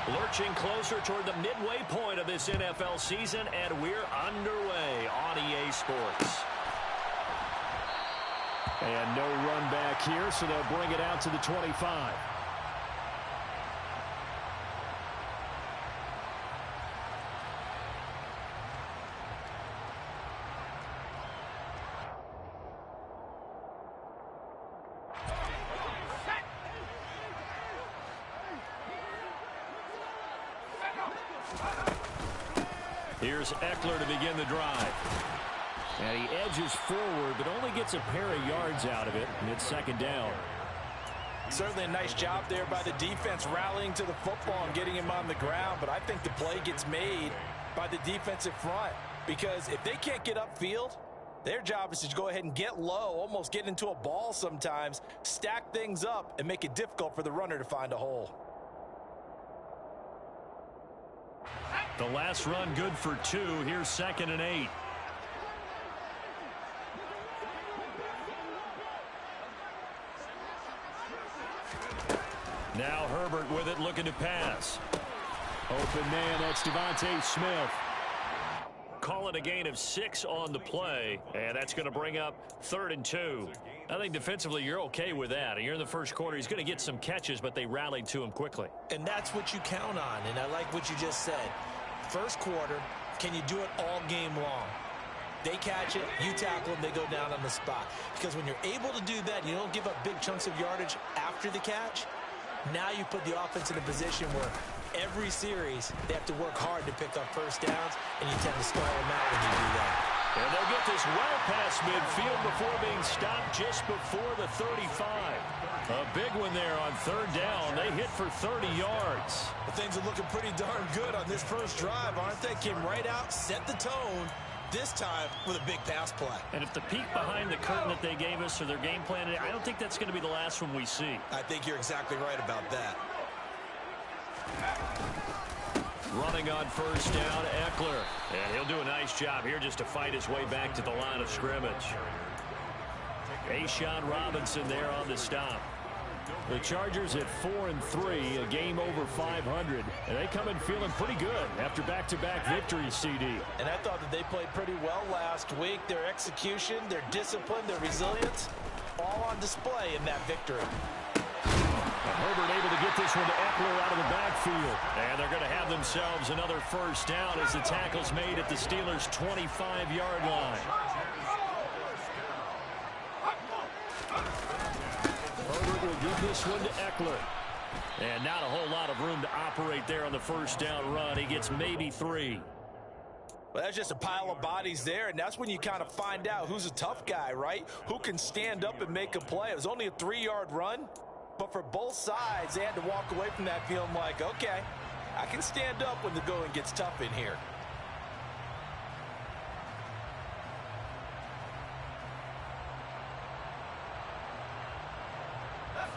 Lurching closer toward the midway point of this NFL season, and we're underway on EA Sports. And no run back here, so they'll bring it out to the 25. Here's Eckler to begin the drive. And he edges forward, but only gets a pair of yards out of it, and it's second down. Certainly a nice job there by the defense rallying to the football and getting him on the ground, but I think the play gets made by the defensive front because if they can't get upfield, their job is to go ahead and get low, almost get into a ball sometimes, stack things up, and make it difficult for the runner to find a hole. The last run good for 2. Here's 2nd and 8. Now Herbert with it, looking to pass. Open man, that's Devontae Smith. Call it a gain of 6 on the play, and that's going to bring up 3rd and 2. I think defensively you're okay with that. You're in the first quarter. He's going to get some catches, but they rallied to him quickly. And that's what you count on, and I like what you just said. First quarter, can you do it all game long? They catch it, you tackle them, they go down on the spot. Because when you're able to do that, you don't give up big chunks of yardage after the catch. Now you put the offense in a position where every series they have to work hard to pick up first downs, and you tend to stall them out when you do that. And they'll get this well past midfield before being stopped just before the 35. A big one there on 3rd down. They hit for 30 yards. Well, things are looking pretty darn good on this first drive, aren't they? Came right out, set the tone, this time with a big pass play. And if the peek behind the curtain that they gave us or their game plan, I don't think that's going to be the last one we see. I think you're exactly right about that. Running on 1st down, Eckler. And he'll do a nice job here just to fight his way back to the line of scrimmage. A'Shawn Robinson there on the stop. The Chargers at 4-3, a game over 500, and they come in feeling pretty good after back-to-back victories, CD. And I thought that they played pretty well last week. Their execution, their discipline, their resilience, all on display in that victory. And Herbert able to get this one to Eckler out of the backfield. And they're going to have themselves another first down as the tackle's made at the Steelers' 25-yard line. Herbert will give this one to Eckler. And not a whole lot of room to operate there on the first down run. He gets maybe 3. Well, that's just a pile of bodies there, and that's when you kind of find out who's a tough guy, right? Who can stand up and make a play. It was only a 3-yard run, but for both sides, they had to walk away from that feeling like, okay, I can stand up when the going gets tough in here.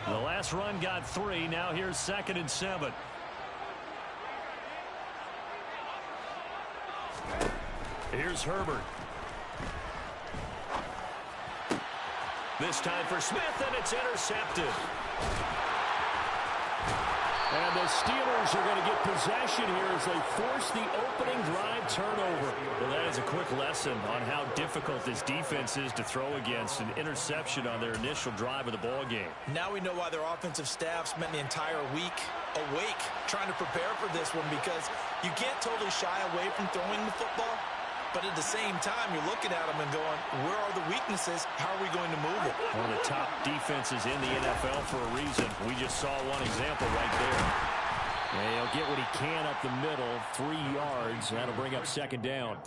The last run got 3. Now here's 2nd and 7. Here's Herbert. This time for Smith, and it's intercepted. And the Steelers are going to get possession here as they force the opening drive turnover. Well, that is a quick lesson on how difficult this defense is to throw against. An interception on their initial drive of the ball game. Now we know why their offensive staff spent the entire week awake trying to prepare for this one, because you can't totally shy away from throwing the football. But at the same time, you're looking at them and going, where are the weaknesses? How are we going to move it? One of the top defenses in the NFL for a reason. We just saw one example right there. And he'll get what he can up the middle, 3 yards. That'll bring up 2nd down.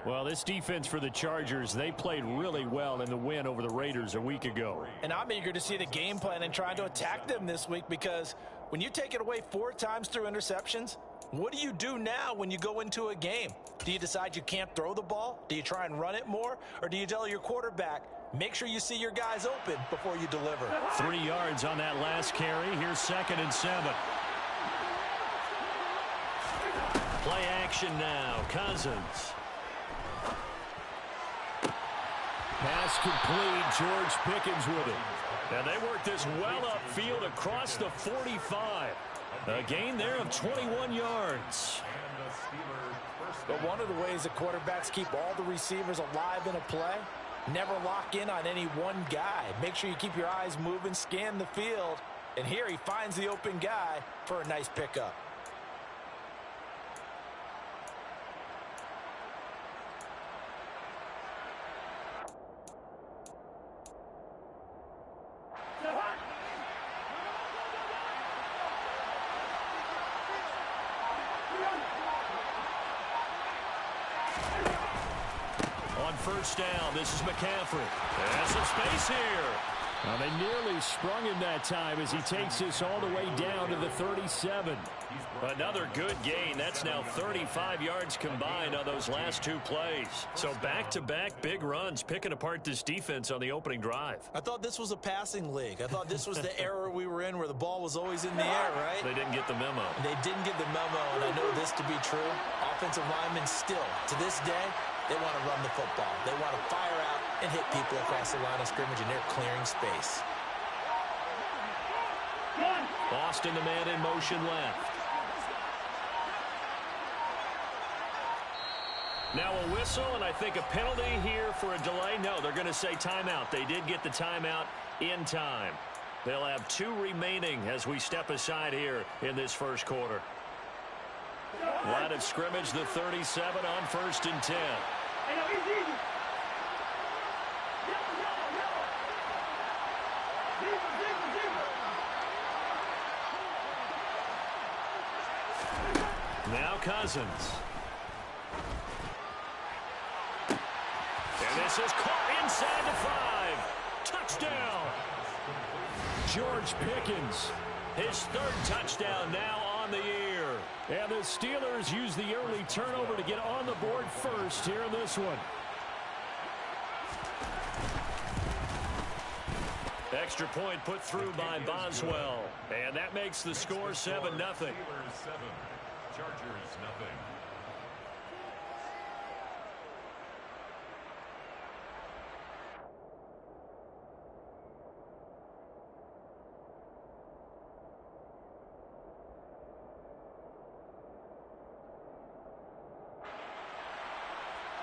Well, this defense for the Chargers, they played really well in the win over the Raiders a week ago. And I'm eager to see the game plan and trying to attack them this week, because when you take it away 4 times through interceptions, what do you do now when you go into a game? Do you decide you can't throw the ball? Do you try and run it more? Or do you tell your quarterback, make sure you see your guys open before you deliver? 3 yards on that last carry. Here's 2nd and 7. Play action now. Cousins. Pass complete. George Pickens with it. And they work this well upfield across the 45. A gain there of 21 yards. But one of the ways the quarterbacks keep all the receivers alive in a play, never lock in on any one guy. Make sure you keep your eyes moving, scan the field. And here he finds the open guy for a nice pickup. On first down, this is McCaffrey. There's some space here. Well, they nearly sprung him that time as he takes this all the way down to the 37. Another good gain. That's now 35 yards combined on those last two plays. So back-to-back big runs, picking apart this defense on the opening drive. I thought this was a passing league. I thought this was the era we were in where the ball was always in the air, right? They didn't get the memo. They didn't get the memo, and I know this to be true. Offensive linemen still, to this day, they want to run the football. They want to fire out and hit people across the line of scrimmage, and they're clearing space. Boston, the man in motion left. Now a whistle, and I think a penalty here for a delay. No, they're going to say timeout. They did get the timeout in time. They'll have 2 remaining as we step aside here in this first quarter. Line of scrimmage, the 37 on 1st and 10. Now Cousins. And this is caught inside the 5. Touchdown. George Pickens. His 3rd touchdown now on the year. And the Steelers use the early turnover to get on the board first here in this one. Extra point put through by Boswell. And that makes the score 7-0. Chargers, nothing.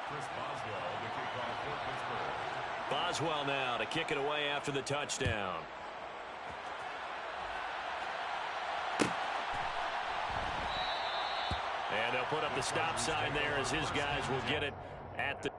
Chris Boswell to kick off for Pittsburgh. Boswell now to kick it away after the touchdown. And they'll put up the stop sign there as his guys will get it at the...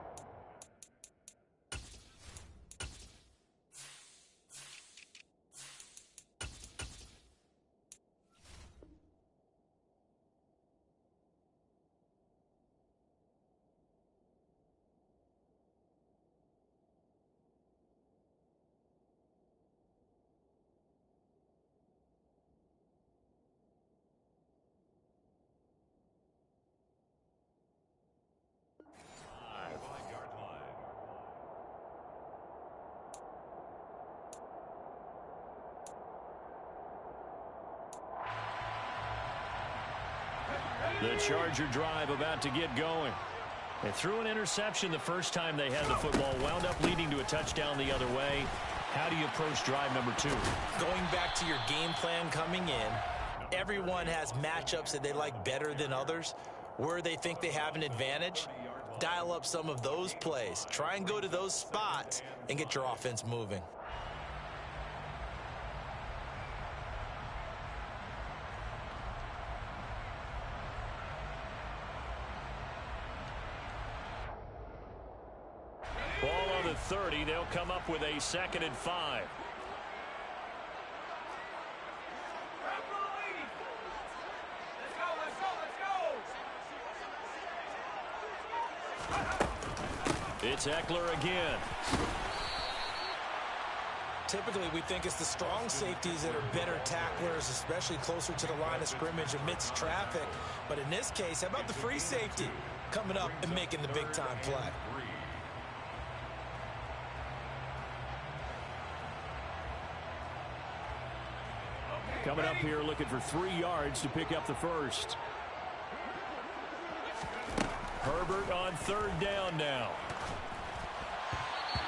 The Charger drive about to get going. They threw an interception the first time they had the football, wound up leading to a touchdown the other way. How do you approach drive number 2? Going back to your game plan coming in, everyone has matchups that they like better than others. Where they think they have an advantage, dial up some of those plays. Try and go to those spots and get your offense moving. Ball on the 30. They'll come up with a 2nd and 5. It's Eckler again. Typically, we think it's the strong safeties that are better tacklers, especially closer to the line of scrimmage amidst traffic. But in this case, how about the free safety coming up and making the big-time play? Coming up here looking for 3 yards to pick up the first. Herbert on 3rd down now.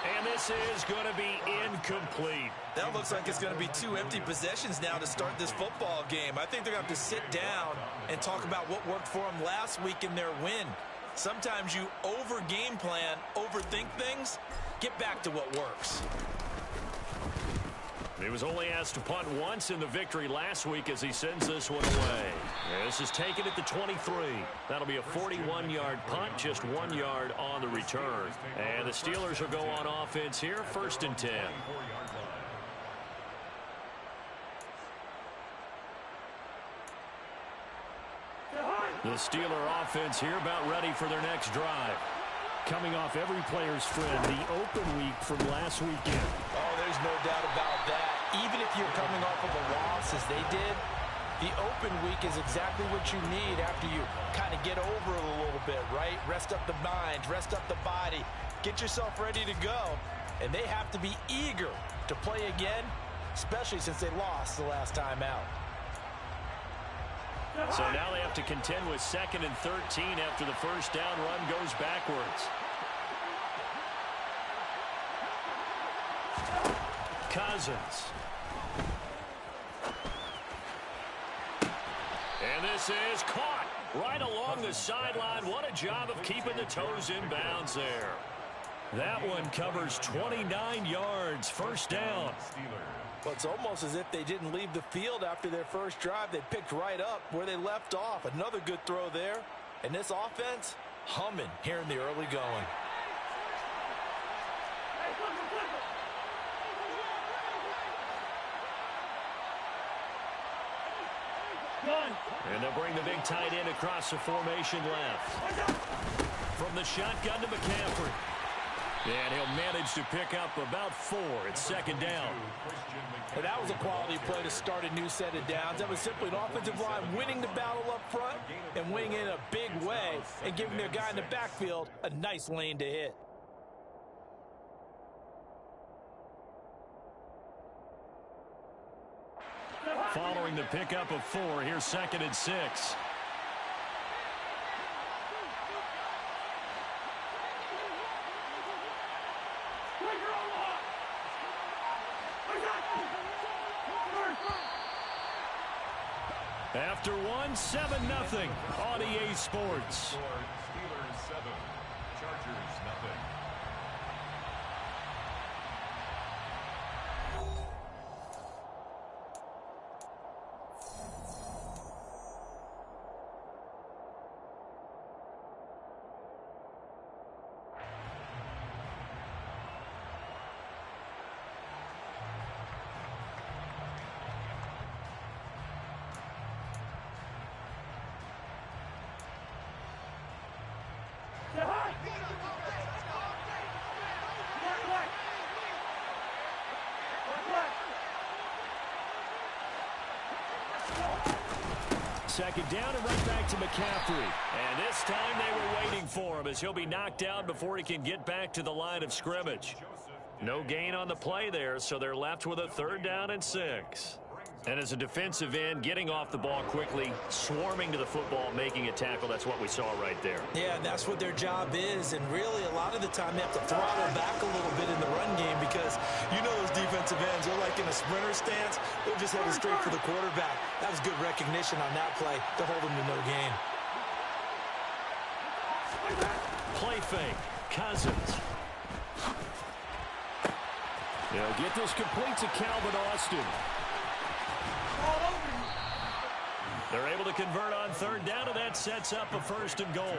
And this is going to be incomplete. That looks like it's going to be 2 empty possessions now to start this football game. I think they're going to have to sit down and talk about what worked for them last week in their win. Sometimes you over-game plan, overthink things. Get back to what works. He was only asked to punt once in the victory last week as he sends this one away. This is taken at the 23. That'll be a 41-yard punt, just 1 yard on the return. And the Steelers will go on offense here, 1st and 10. The Steeler offense here about ready for their next drive. Coming off every player's friend, the open week from last weekend. Oh, there's no doubt about that. Even if you're coming off of a loss as they did, the open week is exactly what you need after you kind of get over it a little bit, right? Rest up the mind, rest up the body, get yourself ready to go. And they have to be eager to play again, especially since they lost the last time out. So now they have to contend with 2nd and 13 after the first down run goes backwards. Cousins. And this is caught right along the sideline. What a job of keeping the toes in bounds there. That one covers 29 yards, 1st down. Well, it's almost as if they didn't leave the field after their first drive. They picked right up where they left off. Another good throw there. And this offense, humming here in the early going. And they'll bring the big tight end across the formation left. From the shotgun to McCaffrey. And he'll manage to pick up about 4. It's 2nd down. Well, that was a quality play to start a new set of downs. That was simply an offensive line winning the battle up front and winning in a big way and giving their guy in the backfield a nice lane to hit. Following the pickup of 4, here's 2nd and 6. After 1, 7-0 on EA Sports. Steelers 7, Chargers 0. Second down and right back to McCaffrey. And this time they were waiting for him as he'll be knocked down before he can get back to the line of scrimmage. No gain on the play there, so they're left with a 3rd down and 6. And as a defensive end, getting off the ball quickly, swarming to the football, making a tackle, that's what we saw right there. Yeah, that's what their job is, and really a lot of the time they have to throttle back a little bit in the run game because you know those defensive ends, they're like in a sprinter stance, they're just heading straight for the quarterback. That was good recognition on that play to hold them to no gain. Play fake, Cousins. They'll get this complete to Calvin Austin. They're able to convert on 3rd down, and that sets up a 1st and goal.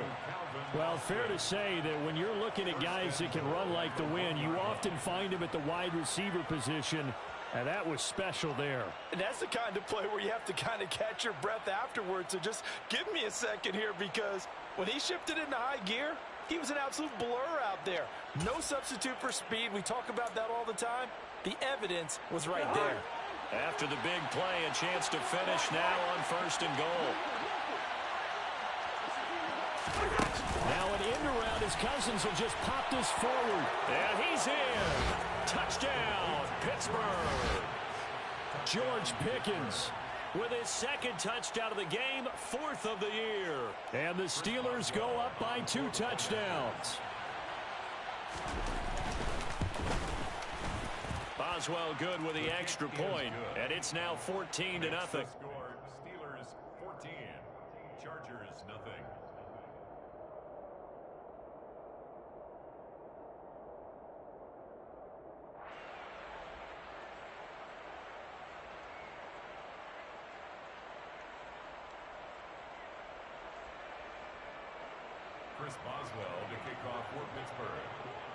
Well, fair to say that when you're looking at guys that can run like the wind, you often find them at the wide receiver position, and that was special there. And that's the kind of play where you have to kind of catch your breath afterwards. So just give me a second here, because when he shifted into high gear, he was an absolute blur out there. No substitute for speed. We talk about that all the time. The evidence was right there. After the big play, a chance to finish now on 1st and goal. Now an end around as Cousins will just pop this forward. And he's in. Touchdown, Pittsburgh. George Pickens with his 2nd touchdown of the game, 4th of the year. And the Steelers go up by 2 touchdowns. Boswell good with the extra point, and it's now 14-0. Score, Steelers 14, Chargers nothing. Chris Boswell to kick off for Pittsburgh.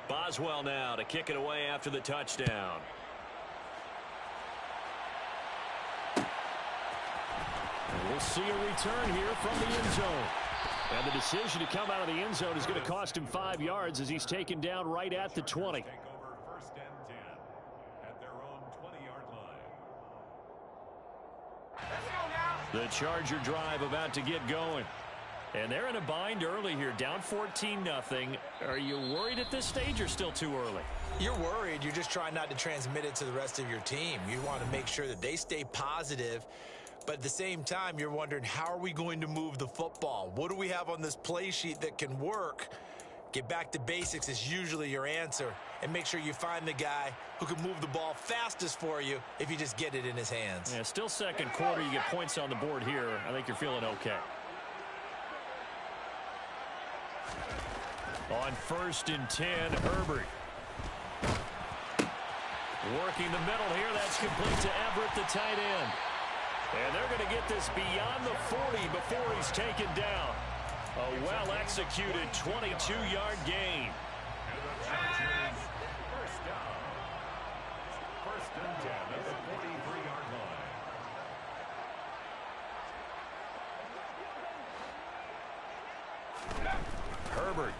Boswell now to kick it away after the touchdown. And we'll see a return here from the end zone. And the decision to come out of the end zone is going to cost him 5 yards as he's taken down right at the 20. Take over 1st and 10 at their own 20-yard line. The Charger drive about to get going. And they're in a bind early here, down 14-0. Are you worried at this stage or still too early? You're worried. You're just trying not to transmit it to the rest of your team. You want to make sure that they stay positive. But at the same time, you're wondering, how are we going to move the football? What do we have on this play sheet that can work? Get back to basics is usually your answer. And make sure you find the guy who can move the ball fastest for you if you just get it in his hands. Yeah, still second quarter. You get points on the board here. I think you're feeling okay. On 1st and 10, Herbert. Working the middle here. That's complete to Everett, the tight end. And they're going to get this beyond the 40 before he's taken down. A well-executed 22-yard gain. And the Chargers, first down. 1st and 10 at the 43-yard line. Herbert.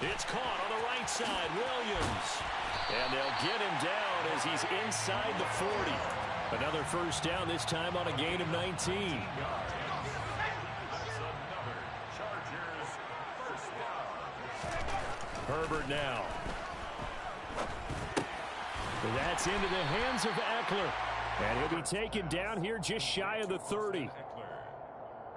It's caught on the right side. Williams. And they'll get him down as he's inside the 40. Another first down, this time on a gain of 19. That's another Chargers first down. Herbert now. That's into the hands of Eckler. And he'll be taken down here just shy of the 30.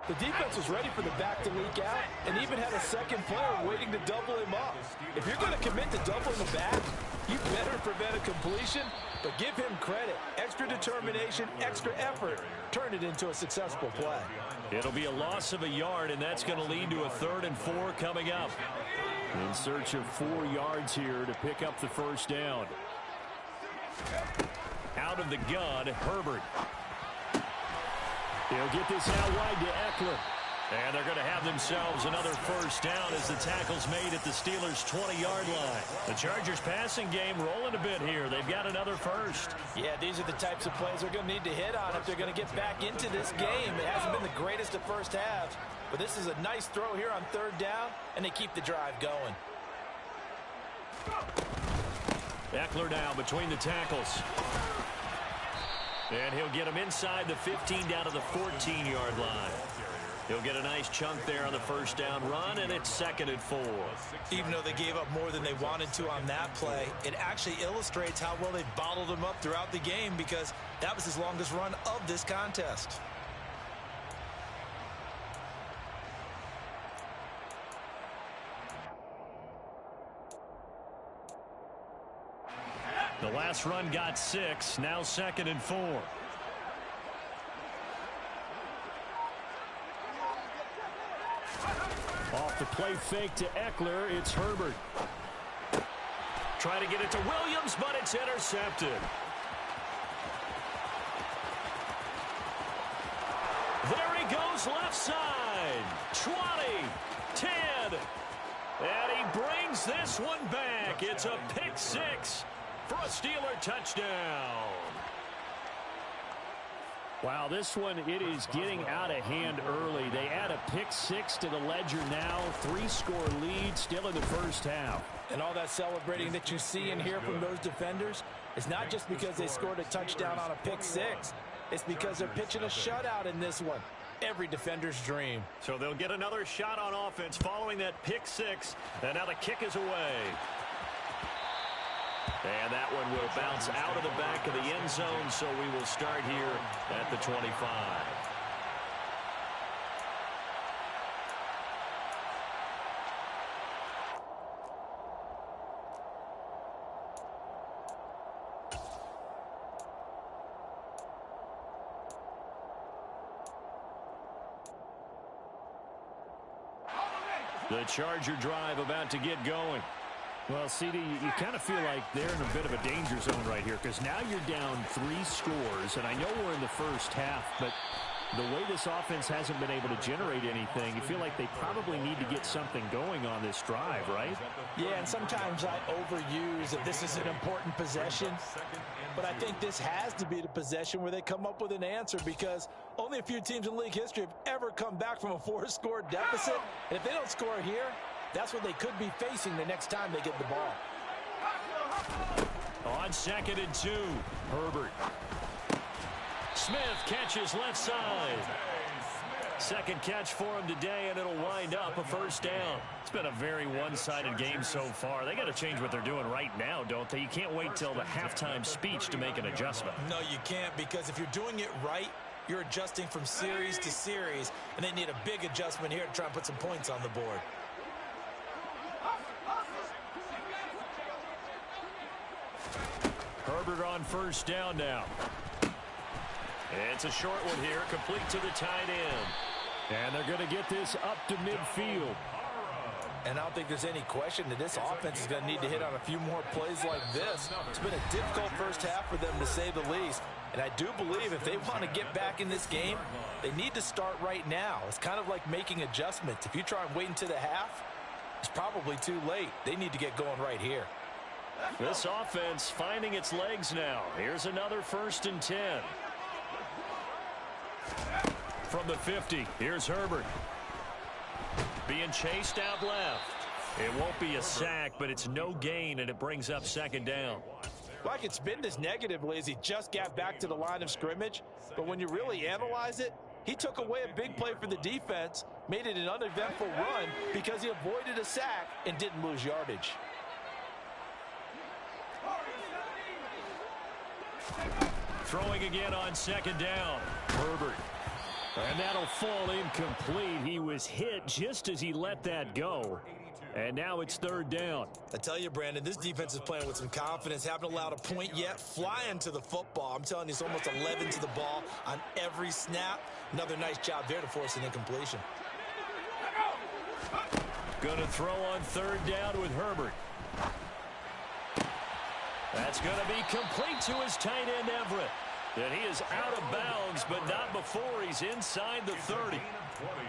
The defense was ready for the back to leak out and even had a second player waiting to double him up. If you're going to commit to doubling the back, you better prevent a completion, but give him credit. Extra determination, extra effort, turn it into a successful play. It'll be a loss of a yard, and that's going to lead to a 3rd and 4 coming up. In search of 4 yards here to pick up the first down. Out of the gun, Herbert. He'll get this out wide to Eckler. And they're going to have themselves another first down as the tackle's made at the Steelers' 20-yard line. The Chargers passing game rolling a bit here. They've got another first. Yeah, these are the types of plays they're going to need to hit on if they're going to get back into this game. It hasn't been the greatest of first halves, but this is a nice throw here on 3rd down, and they keep the drive going. Eckler now between the tackles. And he'll get him inside the 15 down to the 14-yard line. He'll get a nice chunk there on the first down run, and it's 2nd and 4. Even though they gave up more than they wanted to on that play, it actually illustrates how well they've bottled them up throughout the game because that was his longest run of this contest. The last run got 6, now 2nd and 4. Off the play fake to Eckler, it's Herbert. Trying to get it to Williams, but it's intercepted. There he goes left side. 20, 10, and he brings this one back. It's a pick 6 for a Steeler touchdown. Wow, this one, it is getting out of hand early. They add a pick 6 to the ledger now. 3-score lead still in the first half. And all that celebrating that you see and hear from those defenders is not just because they scored a touchdown on a pick 6. It's because they're pitching a shutout in this one. Every defender's dream. So they'll get another shot on offense following that pick 6. And now the kick is away. And that one will bounce out of the back of the end zone, so we will start here at the 25. The Charger drive about to get going. Well, CD, you kind of feel like they're in a bit of a danger zone right here because now you're down 3 scores, and I know we're in the first half, but the way this offense hasn't been able to generate anything, you feel like they probably need to get something going on this drive, right? Yeah, and sometimes I overuse if this is an important possession, but I think this has to be the possession where they come up with an answer because only a few teams in league history have ever come back from a 4-score deficit, and if they don't score here, that's what they could be facing the next time they get the ball. On 2nd and 2, Herbert. Smith catches left side. Second catch for him today, and it'll wind up a first down. It's been a very one-sided game so far. They got to change what they're doing right now, don't they? You can't wait till the halftime speech to make an adjustment. No, you can't, because if you're doing it right, you're adjusting from series to series, and they need a big adjustment here to try and put some points on the board. Herbert on first down now. It's a short one here, complete to the tight end. And they're going to get this up to midfield. And I don't think there's any question that this offense is going to need to hit on a few more plays like this. It's been a difficult first half for them, to say the least. And I do believe if they want to get back in this game, they need to start right now. It's kind of like making adjustments. If you try and wait until the half, it's probably too late. They need to get going right here. This offense finding its legs now. Here's another 1st and 10. From the 50, here's Herbert. Being chased out left. It won't be a sack, but it's no gain, and it brings up 2nd down. Well, I could spin this negatively as he just got back to the line of scrimmage, but when you really analyze it, he took away a big play for the defense, made it an uneventful run because he avoided a sack and didn't lose yardage. Throwing again on 2nd down. Herbert. And that'll fall incomplete. He was hit just as he let that go. And now it's 3rd down. I tell you, Brandon, this defense is playing with some confidence. Haven't allowed a point yet. Flying to the football. I'm telling you, it's almost 11 to the ball on every snap. Another nice job there to force an incompletion. Going to throw on 3rd down with Herbert. That's going to be complete to his tight end, Everett. And he is out of bounds, but not before he's inside the 30.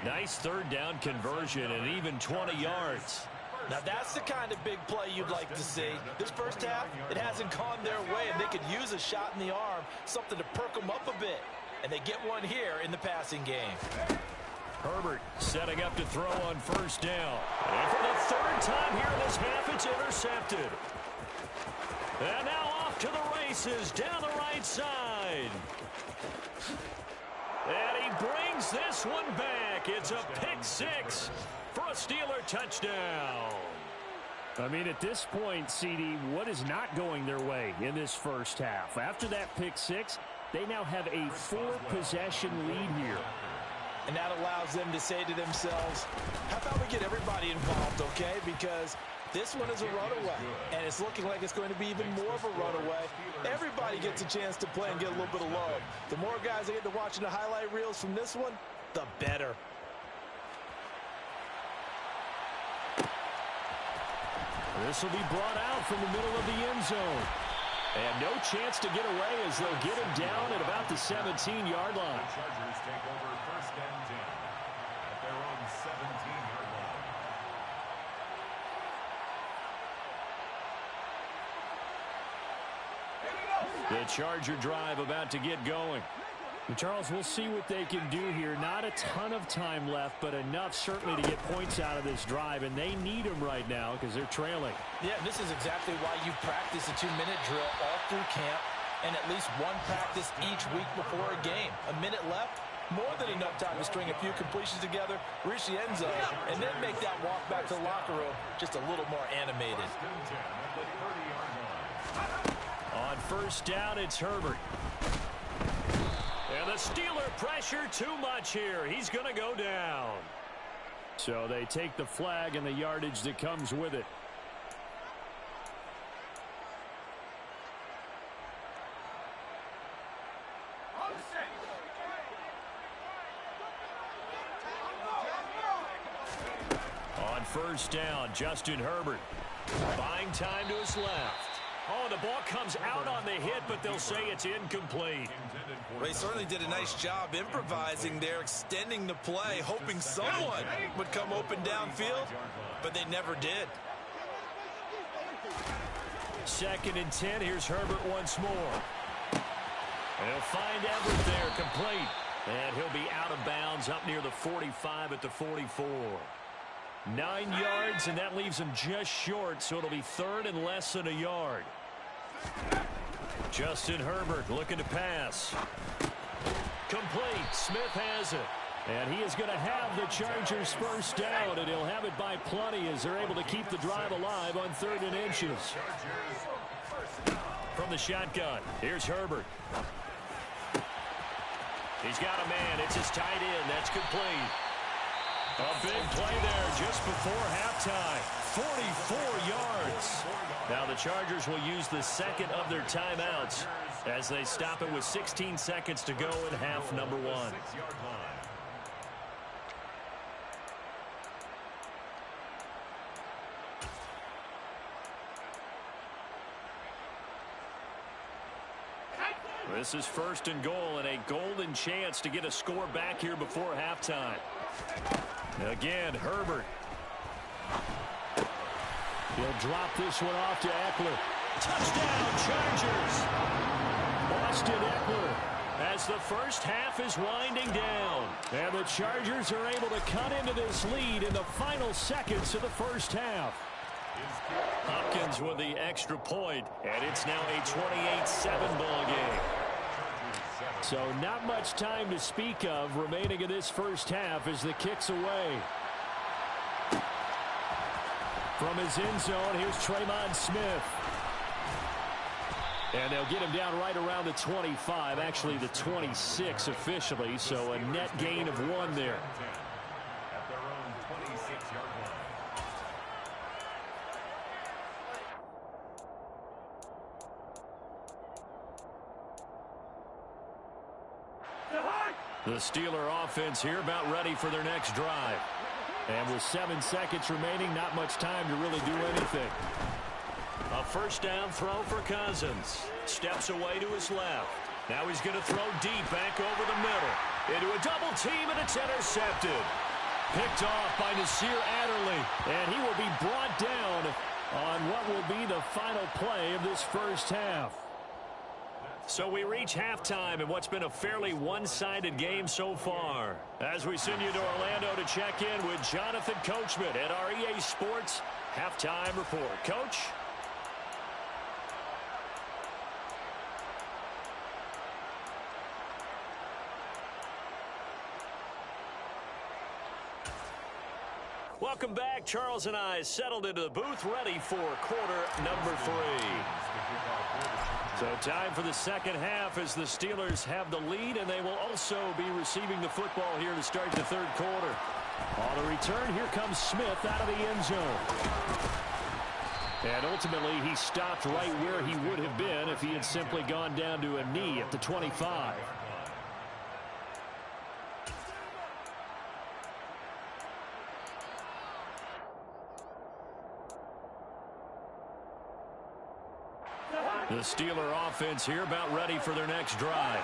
Nice 3rd down conversion and even 20 yards. Now that's the kind of big play you'd like to see. This first half, it hasn't gone their way, and they could use a shot in the arm, something to perk them up a bit. And they get one here in the passing game. Herbert setting up to throw on 1st down. And for the 3rd time here in this half, it's intercepted. And now off to the races down the right side. And he brings this one back. It's a pick-6 for a Steeler touchdown. I mean, at this point, CD, what is not going their way in this first half? After that pick-6, they now have a 4-possession lead here. And that allows them to say to themselves, how about we get everybody involved, okay? Because this one is a runaway, and it's looking like it's going to be even more of a runaway. Everybody gets a chance to play and get a little bit of love. The more guys that get to watching the highlight reels from this one, the better. This will be brought out from the middle of the end zone. And no chance to get away as they'll get him down at about the 17-yard line. The Chargers take over 1st and 10 at their own 17-yard line. The Charger drive about to get going. And Charles, we'll see what they can do here. Not a ton of time left, but enough certainly to get points out of this drive, and they need them right now because they're trailing. Yeah, this is exactly why you practice a 2-minute drill all through camp and at least one practice each week before a game. A minute left, more than enough time to string a few completions together, reach the end zone, and then make that walk back to the locker room just a little more animated. On 1st down, it's Herbert. And the Steeler pressure too much here. He's going to go down. So they take the flag and the yardage that comes with it. On on first down. Justin Herbert buying time to his left. Oh, the ball comes out on the hit, but they'll say it's incomplete. They certainly did a nice job improvising there, extending the play, hoping someone would come open downfield, but they never did. 2nd and 10. Here's Herbert once more. And he'll find Everett there, complete. And he'll be out of bounds up near the 45 at the 44. 9 yards, and that leaves him just short, so it'll be 3rd and less than a yard. Justin Herbert looking to pass. Complete. Smith has it. And he is going to have the Chargers first down, and he'll have it by plenty as they're able to keep the drive alive on 3rd and inches. From the shotgun, here's Herbert. He's got a man. It's his tight end. That's complete. A big play there just before halftime. 44 yards. Now the Chargers will use the second of their timeouts as they stop it with 16 seconds to go in half number 1. This is 1st and goal and a golden chance to get a score back here before halftime. Again, Herbert. He'll drop this one off to Eckler. Touchdown, Chargers! Austin Eckler as the first half is winding down. And the Chargers are able to cut into this lead in the final seconds of the first half. Hopkins with the extra point, and it's now a 28-7 ball game. So not much time to speak of remaining in this first half as the kick's away. From his end zone, here's Tremon Smith. And they'll get him down right around the 25, actually the 26 officially, so a net gain of 1 there. At their own 26-yard line. The Steeler offense here about ready for their next drive. And with 7 seconds remaining, not much time to really do anything. A first down throw for Cousins. Steps away to his left. Now he's going to throw deep back over the middle. Into a double team, and it's intercepted. Picked off by Nasir Adderley. And he will be brought down on what will be the final play of this first half. So we reach halftime in what's been a fairly one-sided game so far. As we send you to Orlando to check in with Jonathan Coachman at our EA Sports Halftime Report. Coach? Welcome back. Charles and I settled into the booth ready for quarter number 3. So time for the second half as the Steelers have the lead, and they will also be receiving the football here to start the third quarter. On the return, here comes Smith out of the end zone. And ultimately, he stopped right where he would have been if he had simply gone down to a knee at the 25. The Steeler offense here about ready for their next drive.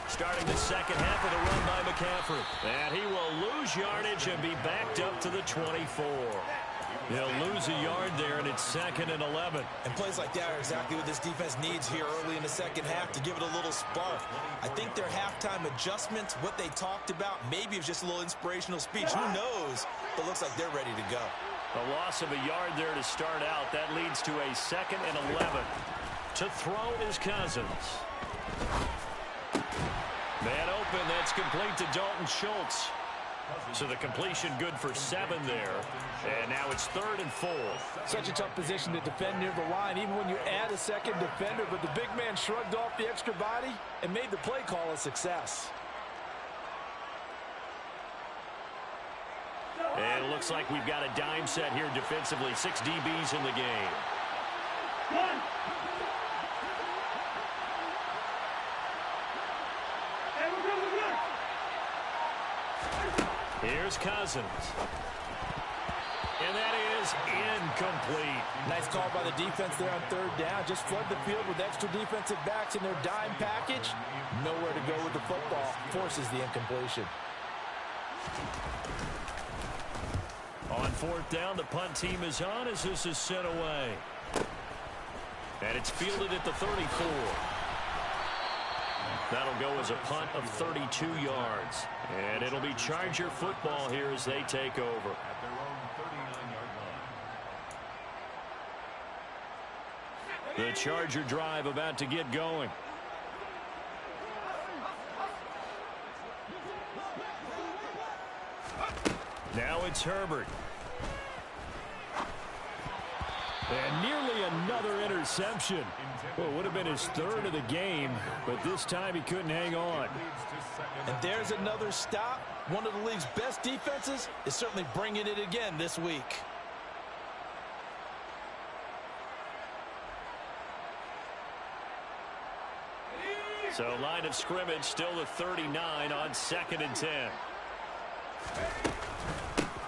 Starting the second half with a run by McCaffrey. And he will lose yardage and be backed up to the 24. He'll lose a yard there, and it's 2nd and 11. And plays like that are exactly what this defense needs here early in the second half to give it a little spark. I think their halftime adjustments, what they talked about, maybe it's just a little inspirational speech. Who knows? But looks like they're ready to go. A loss of a yard there to start out. That leads to a 2nd and 11. To throw is Cousins. Man open. That's complete to Dalton Schultz. So the completion good for 7 there. And now it's 3rd and 4. Such a tough position to defend near the line, even when you add a second defender. But the big man shrugged off the extra body and made the play call a success. And it looks like we've got a dime set here defensively. 6 DBs in the game. Here's Cousins. And that is incomplete. Nice call by the defense there on third down. Just flood the field with extra defensive backs in their dime package. Nowhere to go with the football. Forces the incompletion. On fourth down, the punt team is on as this is sent away. And it's fielded at the 34. That'll go as a punt of 32 yards. And it'll be Charger football here as they take over. At their own 39-yard line. The Charger drive about to get going. Now it's Herbert. And nearly another interception. Well, it would have been his third of the game, but this time he couldn't hang on. And there's another stop. One of the league's best defenses is certainly bringing it again this week. So line of scrimmage still the 39 on 2nd and 10.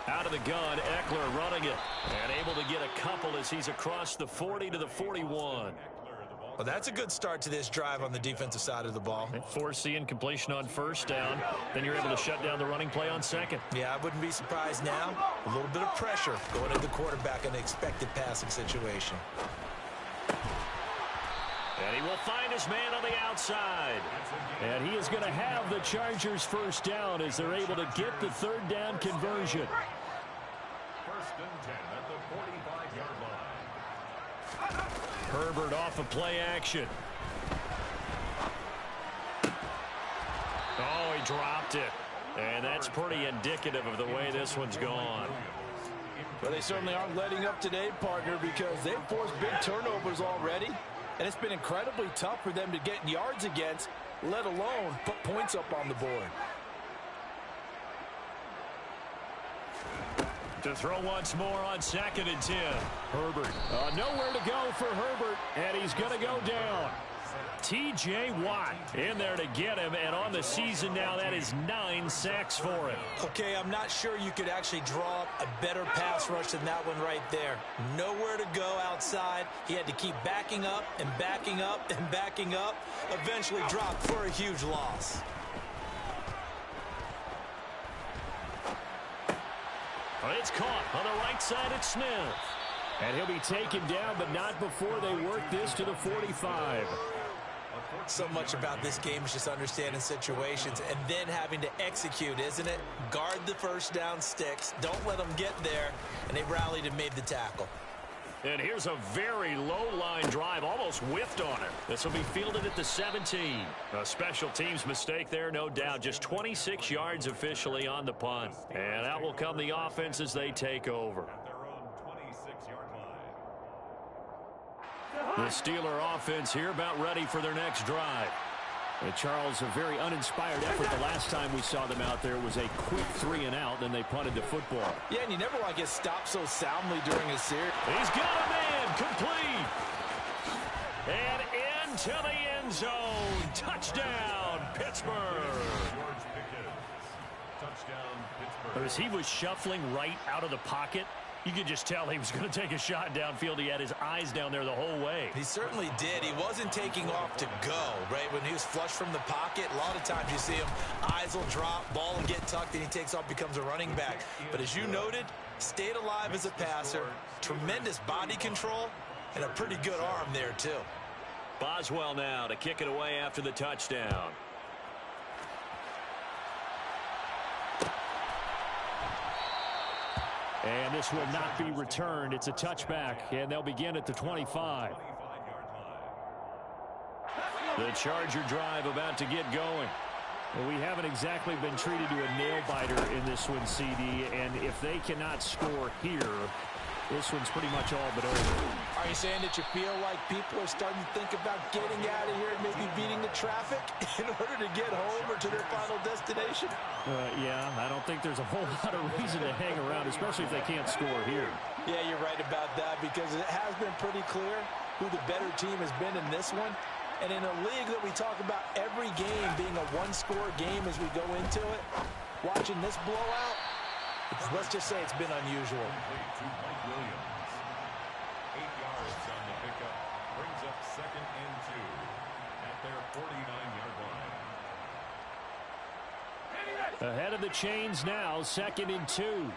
Out of the gun, Eckler running it. And able to get a couple as he's across the 40 to the 41. Well, that's a good start to this drive on the defensive side of the ball. They force the incompletion on first down. Then you're able to shut down the running play on second. Yeah, I wouldn't be surprised now. A little bit of pressure going at the quarterback in an expected passing situation. And he will find his man on the outside. And he is going to have the Chargers first down as they're able to get the third down conversion. First and 10 at the 45-yard line. Herbert off of play action. Oh, he dropped it. And that's pretty indicative of the way this one's gone. Well, they certainly aren't letting up today, partner, because they've forced big turnovers already. And it's been incredibly tough for them to get yards against, let alone put points up on the board. To throw once more on 2nd and 10. Herbert. Nowhere to go for Herbert, and he's going to go down. T.J. Watt in there to get him, and on the season now, that is 9 sacks for him. Okay, I'm not sure you could actually draw up a better pass rush than that one right there. Nowhere to go outside. He had to keep backing up and backing up and backing up. Eventually dropped for a huge loss. It's caught on the right side at Smith. And he'll be taken down, but not before they work this to the 45. So much about this game is just understanding situations and then having to execute, isn't it? Guard the first down sticks. Don't let them get there. And they rallied and made the tackle. And here's a very low-line drive, almost whiffed on it. This will be fielded at the 17. A special teams mistake there, no doubt. Just 26 yards officially on the punt. And out will come the offense as they take over. The Steeler offense here about ready for their next drive. And Charles, a very uninspired effort. The last time we saw them out there was a quick 3-and-out, then they punted the football. Yeah, and you never want to get stopped so soundly during a series. He's got a man, complete. And into the end zone. Touchdown, Pittsburgh. As he was shuffling right out of the pocket, you could just tell he was going to take a shot downfield. He had his eyes down there the whole way. He certainly did. He wasn't taking off to go, right? When he was flush from the pocket, a lot of times you see him, eyes will drop, ball will get tucked, and he takes off, becomes a running back. But as you noted, stayed alive as a passer, tremendous body control, and a pretty good arm there, too. Boswell now to kick it away after the touchdown. And this will not be returned. It's a touchback, and they'll begin at the 25. The Charger drive about to get going. Well, we haven't exactly been treated to a nail-biter in this one, CD, and if they cannot score here, this one's pretty much all but over. Are you saying that you feel like people are starting to think about getting out of here and maybe beating the traffic in order to get home or to their final destination? Yeah, I don't think there's a whole lot of reason to hang around, especially if they can't score here. Yeah, you're right about that because it has been pretty clear who the better team has been in this one. And in a league that we talk about every game being a one-score game as we go into it, watching this blowout, let's just say it's been unusual. To Mike Williams. 8 yards on the pickup. Brings up 2nd and 2 at their 49-yard line. Ahead of the chains now, 2nd and 2.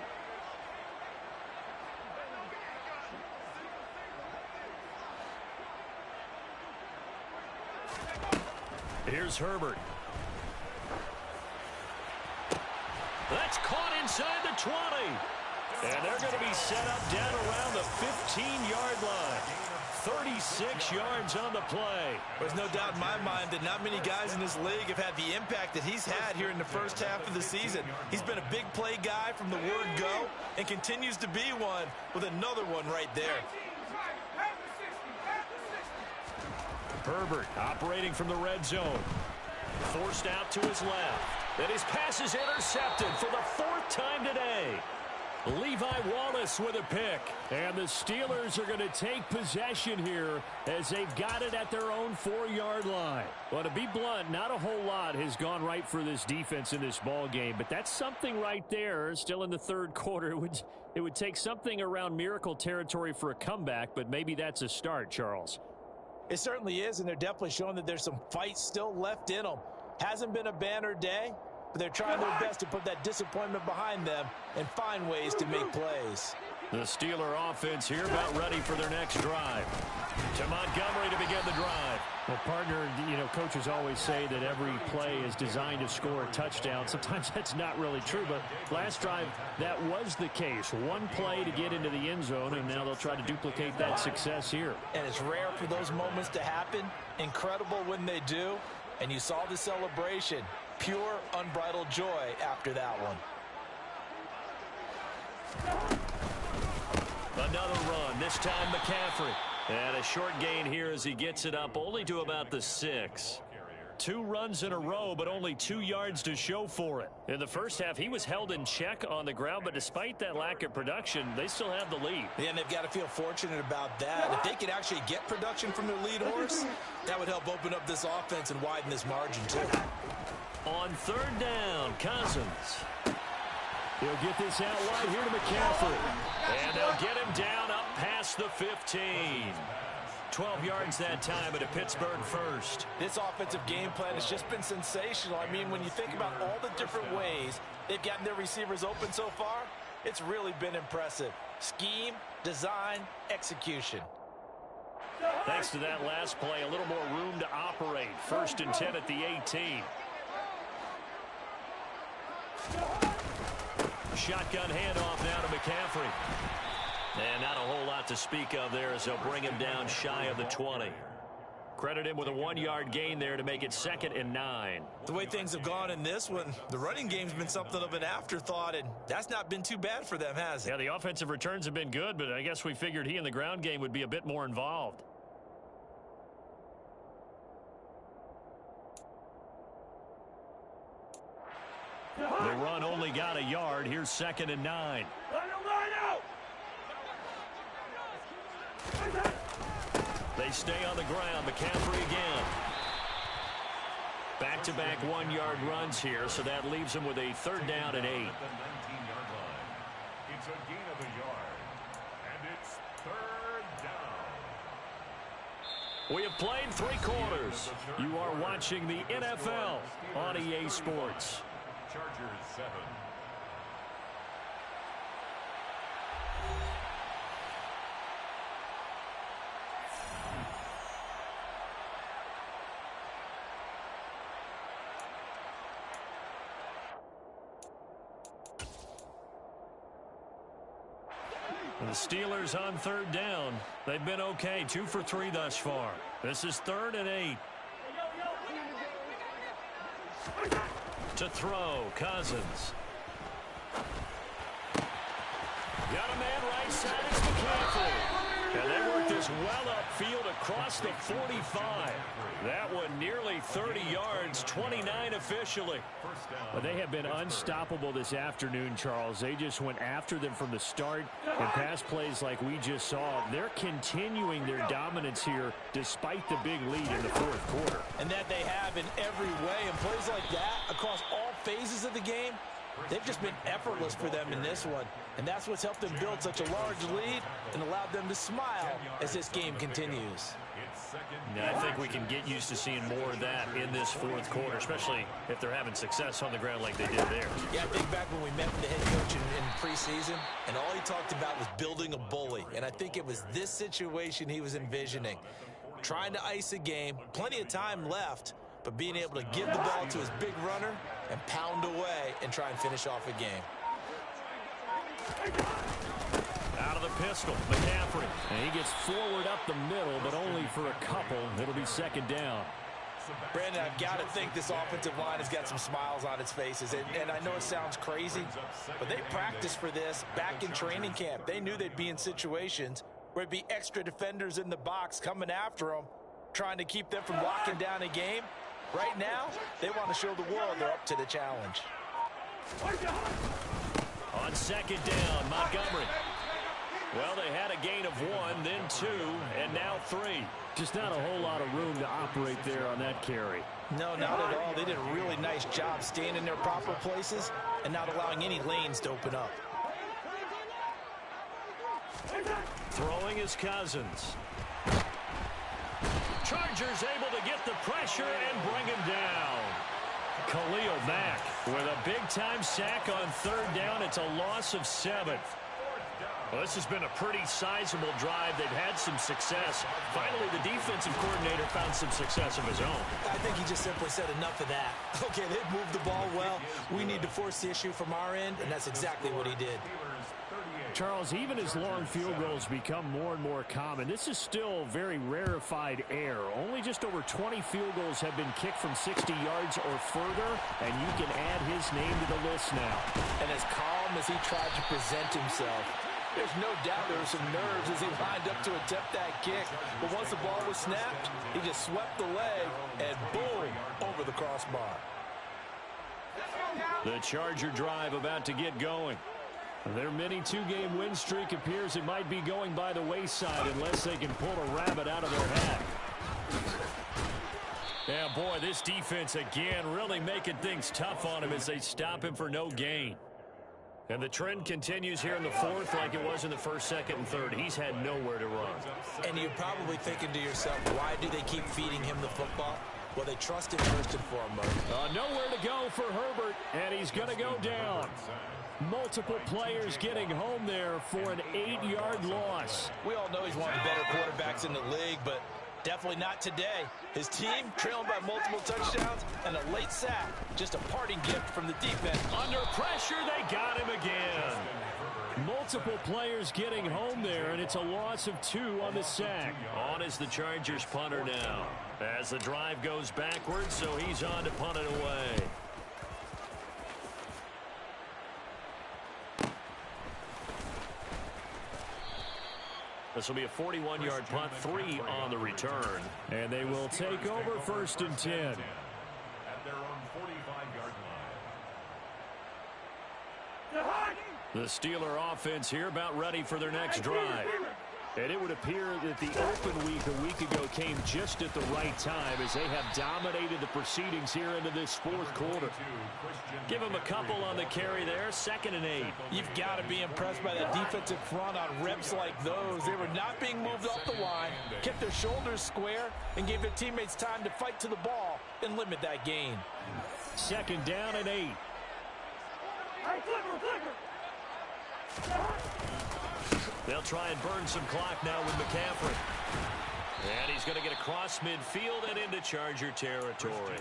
Here's Herbert. That's caught inside the 20. And they're going to be set up down around the 15-yard line. 36 yards on the play. There's no doubt in my mind that not many guys in this league have had the impact that he's had here in the first half of the season. He's been a big play guy from the word go and continues to be one with another one right there. Herbert operating from the red zone. Forced out to his left. And his pass is intercepted for the 4th time today. Levi Wallace with a pick. And the Steelers are going to take possession here as they've got it at their own 4-yard line. Well, to be blunt, not a whole lot has gone right for this defense in this ball game, but that's something right there. Still in the 3rd quarter. It would take something around miracle territory for a comeback, but maybe that's a start, Charles. It certainly is, and they're definitely showing that there's some fight still left in them. Hasn't been a banner day, but they're trying their best to put that disappointment behind them and find ways to make plays. The Steeler offense here about ready for their next drive. To Montgomery to begin the drive. Well, partner, coaches always say that every play is designed to score a touchdown. Sometimes that's not really true, but last drive, that was the case. One play to get into the end zone, and now they'll try to duplicate that success here. And it's rare for those moments to happen. Incredible when they do. And you saw the celebration. Pure, unbridled joy after that one. Another run, this time McCaffrey. And a short gain here as he gets it up only to about the 6. 2 runs in a row, but only 2 yards to show for it. In the first half, he was held in check on the ground, but despite that lack of production, they still have the lead. Yeah, and they've got to feel fortunate about that. If they could actually get production from their lead horse, that would help open up this offense and widen this margin, too. On 3rd down, Cousins. He'll get this out wide here to McCaffrey. And they'll get him down up past the 15. 12 yards that time at a Pittsburgh first. This offensive game plan has just been sensational. I mean, when you think about all the different ways they've gotten their receivers open so far, it's really been impressive. Scheme, design, execution. Thanks to that last play, a little more room to operate. 1st and 10 at the 18. Shotgun handoff now to McCaffrey. And not a whole lot to speak of there as they'll bring him down shy of the 20. Credit him with a 1-yard gain there to make it 2nd and 9. The way things have gone in this one, the running game's been something of an afterthought, and that's not been too bad for them, has it? Yeah, the offensive returns have been good, but I guess we figured he in the ground game would be a bit more involved. The run only got a yard. Here's 2nd and 9. They stay on the ground. McCaffrey again. Back-to-back 1-yard runs here, so that leaves them with a 3rd down and 8. At the 19-yard line. It's a gain of a yard. And it's 3rd down. We have played 3 quarters. You are watching the NFL on EA Sports. Chargers 7. The Steelers on 3rd down. They've been okay. 2 for 3 thus far. This is 3rd and 8. To throw, Cousins. Got a man right side, it's McCaffrey. And they work this well upfield across the 45. That one nearly 30 yards, 29 officially. But they have been unstoppable this afternoon, Charles. They just went after them from the start. And pass plays like we just saw, they're continuing their dominance here despite the big lead in the 4th quarter. And that they have in every way. And plays like that across all phases of the game They've just been effortless for them in this one. And that's what's helped them build such a large lead and allowed them to smile as this game continues. Yeah, I think we can get used to seeing more of that in this fourth quarter, especially if they're having success on the ground like they did there. Yeah, I think back when we met with the head coach in preseason, and all he talked about was building a bully. And I think it was this situation he was envisioning. Trying to ice a game, plenty of time left, but being able to give the ball to his big runner and pound away and try and finish off a game. Out of the pistol, McCaffrey. And he gets forward up the middle, but only for a couple. It'll be second down. Brandon, I've got to think this offensive line has got some smiles on its faces. And I know it sounds crazy, but they practiced for this back in training camp. They knew they'd be in situations where it'd be extra defenders in the box coming after them, trying to keep them from locking down a game. Right now, they want to show the world they're up to the challenge. On second down, Montgomery. Well, they had a gain of 1, then 2, and now 3. Just not a whole lot of room to operate there on that carry. No, not at all. They did a really nice job staying in their proper places and not allowing any lanes to open up. Throwing is Cousins. Chargers able to get the pressure and bring him down. Khalil Mack with a big-time sack on third down. It's a loss of 7. Well, this has been a pretty sizable drive. They've had some success. Finally, the defensive coordinator found some success of his own. I think he just simply said enough of that. Okay, they've moved the ball well. We need to force the issue from our end, and that's exactly what he did. Charles, even as long field goals become more and more common, this is still very rarefied air. Only just over 20 field goals have been kicked from 60 yards or further, and you can add his name to the list now. And as calm as he tried to present himself, there's no doubt there were some nerves as he lined up to attempt that kick. But once the ball was snapped, he just swept the leg and boom, over the crossbar. The Charger drive about to get going. Their mini two-game win streak appears it might be going by the wayside unless they can pull a rabbit out of their hat. Yeah, boy, this defense again really making things tough on him as they stop him for no gain. And the trend continues here in the fourth like it was in the first, second, and third. He's had nowhere to run. And you're probably thinking to yourself, why do they keep feeding him the football? Well, they trust him first and foremost. Nowhere to go for Herbert, and he's going to go down. Multiple players getting home there for an 8-yard loss. We all know he's one of the better quarterbacks in the league, but definitely not today. His team trailing by multiple touchdowns and a late sack. Just a parting gift from the defense. Under pressure, they got him again. Multiple players getting home there, and it's a loss of 2 on the sack. On is the Chargers punter now. As the drive goes backwards, so he's on to punt it away. This will be a 41-yard punt, 3 on the return. And they will take over first and 10. At their own 45-yard line. The Steeler offense here about ready for their next drive. And it would appear that the open week a week ago came just at the right time as they have dominated the proceedings here into this fourth quarter. Give him a couple on the carry there, 2nd and 8. You've got to be impressed by that defensive front on reps like those. They were not being moved off the line, kept their shoulders square, and gave their teammates time to fight to the ball and limit that gain. 2nd down and 8. They'll try and burn some clock now with McCaffrey. And he's going to get across midfield and into Charger territory.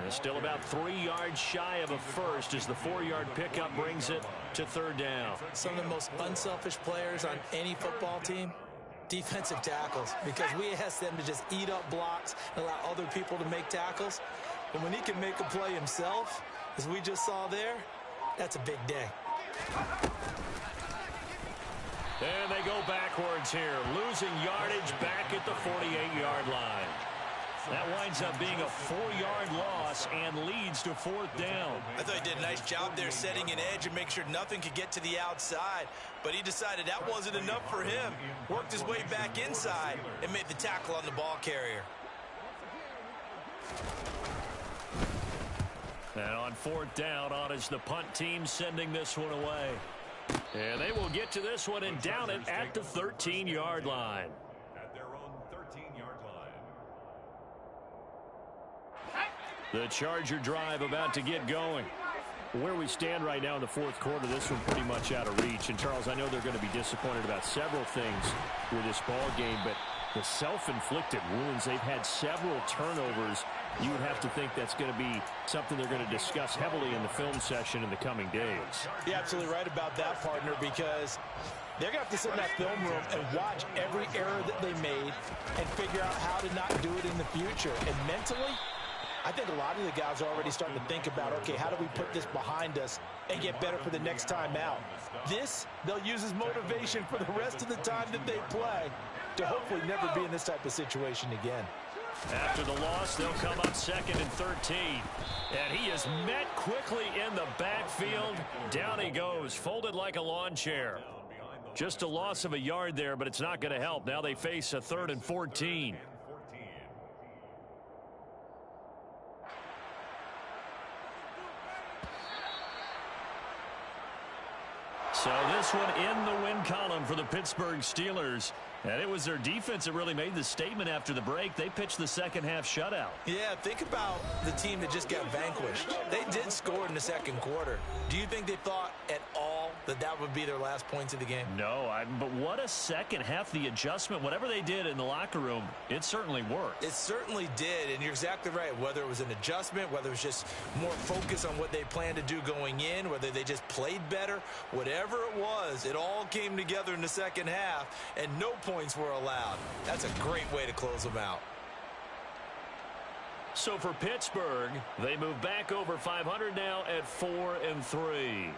And still about 3 yards shy of a first as the 4-yard pickup brings it to 3rd down. Some of the most unselfish players on any football team, defensive tackles, because we ask them to just eat up blocks and allow other people to make tackles. And when he can make a play himself, as we just saw there, that's a big day. And they go backwards here, losing yardage back at the 48-yard line. That winds up being a 4-yard loss and leads to 4th down. I thought he did a nice job there setting an edge and make sure nothing could get to the outside. But he decided that wasn't enough for him. Worked his way back inside and made the tackle on the ball carrier. And on fourth down, on is the punt team sending this one away. And they will get to this one and down it at the 13-yard line. At their own 13-yard line. The Charger drive about to get going. Where we stand right now in the fourth quarter, this one pretty much out of reach. And, Charles, I know they're going to be disappointed about several things with this ball game, but the self-inflicted wounds, they've had several turnovers. You would have to think that's going to be something they're going to discuss heavily in the film session in the coming days. You're absolutely right about that, partner, because they're going to have to sit in that film room and watch every error that they made and figure out how to not do it in the future. And mentally, I think a lot of the guys are already starting to think about, okay, how do we put this behind us and get better for the next time out? This, they'll use as motivation for the rest of the time that they play to hopefully never be in this type of situation again. After the loss, they'll come up 2nd and 13. And he is met quickly in the backfield. Down he goes, folded like a lawn chair. Just a loss of a yard there, but it's not going to help. Now they face a 3rd and 14. So this one in the win column for the Pittsburgh Steelers. And it was their defense that really made the statement after the break. They pitched the second half shutout. Yeah, think about the team that just got vanquished. They did score in the second quarter. Do you think they thought at all that that would be their last points of the game? No, but what a second half. The adjustment, whatever they did in the locker room, it certainly worked. It certainly did, and you're exactly right. Whether it was an adjustment, whether it was just more focus on what they planned to do going in, whether they just played better, whatever it was, it all came together in the second half, and no points were allowed. That's a great way to close them out. So for Pittsburgh, they move back over 500 now at 4-3.